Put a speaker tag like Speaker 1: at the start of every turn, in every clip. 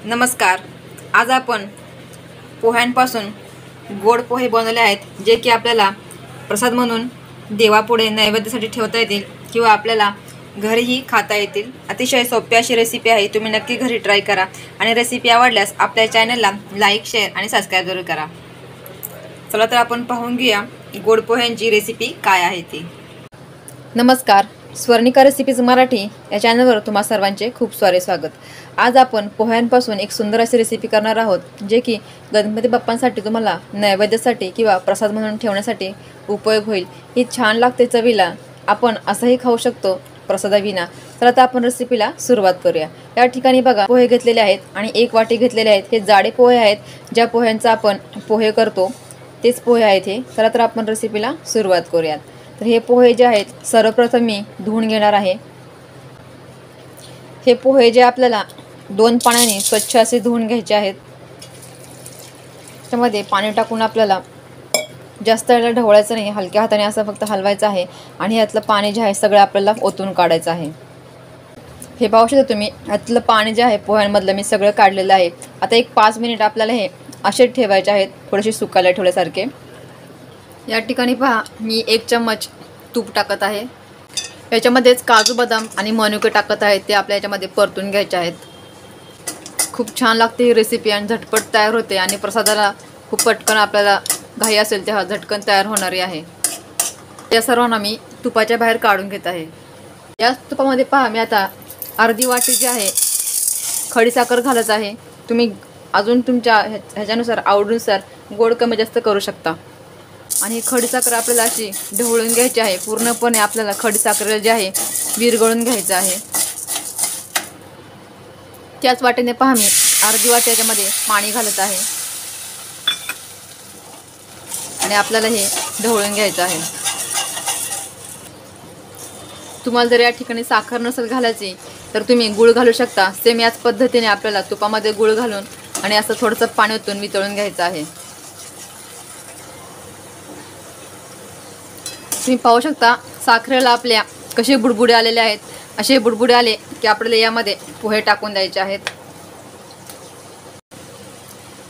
Speaker 1: नमस्कार। आज आपण पोह्यांपासून गोड पोहे बनवले आहेत जे की आपल्याला प्रसाद म्हणून देवापुढे नैवेद्यासाठी ठेवता येतील किंवा आपल्याला घरीही खाता येतील। अतिशय सोपी अशी रेसिपी आहे, तुम्ही नक्की घरी ट्राय करा आणि रेसिपी आवडल्यास आपल्या चॅनलला लाईक, शेअर आणि सबस्क्राइब जरूर करा। चला तर आपण पाहून घेऊया गोड पोह्यांची रेसिपी काय आहे ती। नमस्कार, स्वर्णिका रेसिपीज मराठी या चॅनलवर तुम्हा सर्वांचे खूप सारे स्वागत। आज आपण पोह्यांपासून एक सुंदर अशी रेसिपी करणार आहोत जे की गणपती बाप्पांसाठी तुम्हाला नैवेद्यासाठी किंवा प्रसाद म्हणून ठेवण्यासाठी उपयोग होईल। ही छान लागते चवीला, आपण असंही खाऊ शकतो प्रसादाविना। तर आता आपण रेसिपीला सुरुवात करूया। या ठिकाणी बघा पोहे घेतलेले आहेत आणि एक वाटी घेतलेले आहेत। हे जाडे पोहे आहेत, ज्या पोह्यांचा आपण पोहे करतो तेच पोहे आहेत हे। चला तर आपण रेसिपीला सुरुवात करूयात। तर हे पोहे जे आहेत सर्वप्रथम मी धुवून घेणार आहे। हे पोहे जे आपल्याला 2 पाण्याने स्वच्छ असे धुवून घ्यायचे आहेत। त्यामध्ये पाणी टाकून आपल्याला जास्त वेळेला ढवळायचं नाही, हलक्या हाताने असं फक्त हलवायचं आहे आणि यातलं पाणी जे आहे सगळं आपल्याला ओतून काढायचं आहे। हे पाहू शकता तुम्ही, यातलं पाणी जे आहे पोह्यांमधलं मी सगळं काढलेलं आहे। आता एक 5 मिनिट आपल्याला हे असे ठेवायचे आहेत, थोडेसे सुकायला ठेवल्यासारखे। या ठिकाणी पहा, मी 1 चम्मच तूप टाकत आहे। याच्यामध्येच काजू बदाम आणि मनुके टाकत आहे, ते आपल्या याच्यामध्ये परतून घ्यायचे आहेत। खूप छान लागते ही रेसिपी आणि झटपट तयार होते आणि प्रसादाला खूप पटकन आपल्याला घाई असेल तेव्हा झटकन तयार होणारी आहे। या सर्वांना मी तुपाच्या बाहेर काढून घेत आहे। या तुपामध्ये पहा, मी आता अर्धी वाटी जी आहे खडीसाखर घालत आहे। तुम्ही अजून तुमच्या ह्याच्यानुसार आवडीनुसार गोड कमी जास्त करू शकता। आणि खडीसाखर आपल्याला अशी ढवळून घ्यायची आहे, पूर्णपणे आपल्याला खडीसाखर जे आहे विरघळून घ्यायचं आहे। त्याच वाटेने पहा, मी अर्धी वाटी याच्यामध्ये पाणी घालत आहे आणि आपल्याला हे ढवळून घ्यायचं आहे। तुम्हाला जर या ठिकाणी साखर नसेल घालायची तर तुम्ही गूळ घालू शकता। सेम याच पद्धतीने आपल्याला तुपामध्ये गूळ घालून आणि असं थोडंसं पाणी ओतून वितळून घ्यायचं आहे। तुम्ही पाहू शकता साखरेला आपल्या कसे बुडबुडे आलेले आहेत। असे बुडबुडे आले की आपल्याला यामध्ये पोहे टाकून द्यायचे आहेत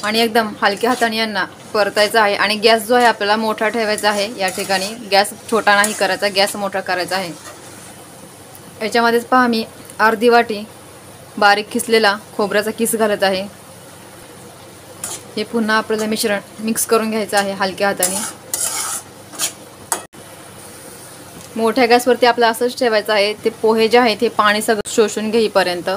Speaker 1: आणि एकदम हलक्या हाताने यांना परतायचं आहे। आणि गॅस जो आहे आपल्याला मोठा ठेवायचा आहे। या ठिकाणी गॅस छोटा नाही करायचा, गॅस मोठा करायचा आहे। याच्यामध्येच पहा, मी अर्धी वाटी बारीक खिसलेला खोबऱ्याचा किस घालत आहे। हे पुन्हा आपल्याला मिश्रण मिक्स करून घ्यायचं आहे हलक्या हाताने। मोठ्या गॅसवरती आपल्याला असंच ठेवायचं आहे, ते पोहे जे आहेत ते पाणी सगळं शोषून घेईपर्यंत।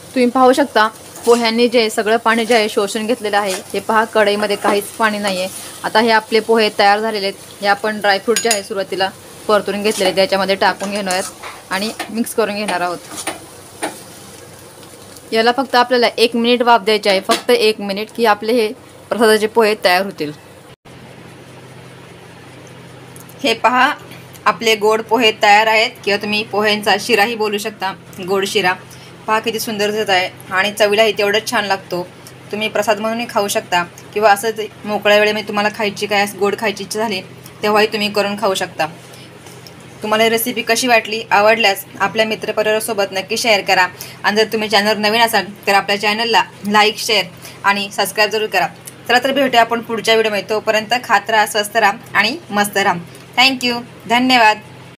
Speaker 1: तुम्ही पाहू शकता पोह्यांनी जे सगळं पाणी जे आहे शोषून घेतलेलं आहे। हे पहा, कढईमध्ये काहीच पाणी नाही आहे। आता हे आपले पोहे तयार झालेले आहेत। हे आपण ड्रायफ्रूट जे आहे सुरुवातीला परतून घेतलेले त्याच्यामध्ये टाकून घेणार आहोत आणि मिक्स करून घेणार आहोत। याला फक्त आपल्याला 1 मिनिट वाफ द्यायची आहे, फक्त 1 मिनिट, की आपले हे प्रसादाचे पोहे तयार होतील। हे पहा, आपले गोड पोहे तयार आहेत, किंवा तुम्ही पोह्यांचा शिराही बोलू शकता, गोड शिरा। पहा किती सुंदर दिसत आहे आणि चवीलाही तेवढंच छान लागतो। तुम्ही प्रसाद म्हणूनही खाऊ शकता किंवा असंच मोकळ्या वेळेमध्ये तुम्हाला खायची काय गोड खायची इच्छा झाली तेव्हाही तुम्ही करून खाऊ शकता। तुम्हाला ही रेसिपी कशी वाटली, आवडल्यास आपल्या मित्रपरिवारासोबत नक्की शेअर करा आणि जर तुम्ही चॅनल नवीन असाल तर आपल्या चॅनलला लाईक, शेअर आणि सबस्क्राइब जरूर करा। चला तर भेटूया आपण पुढच्या व्हिडिओमध्ये। तोपर्यंत खात राहा, स्वस्त राहा आणि मस्त राहा। थँक्यू, धन्यवाद।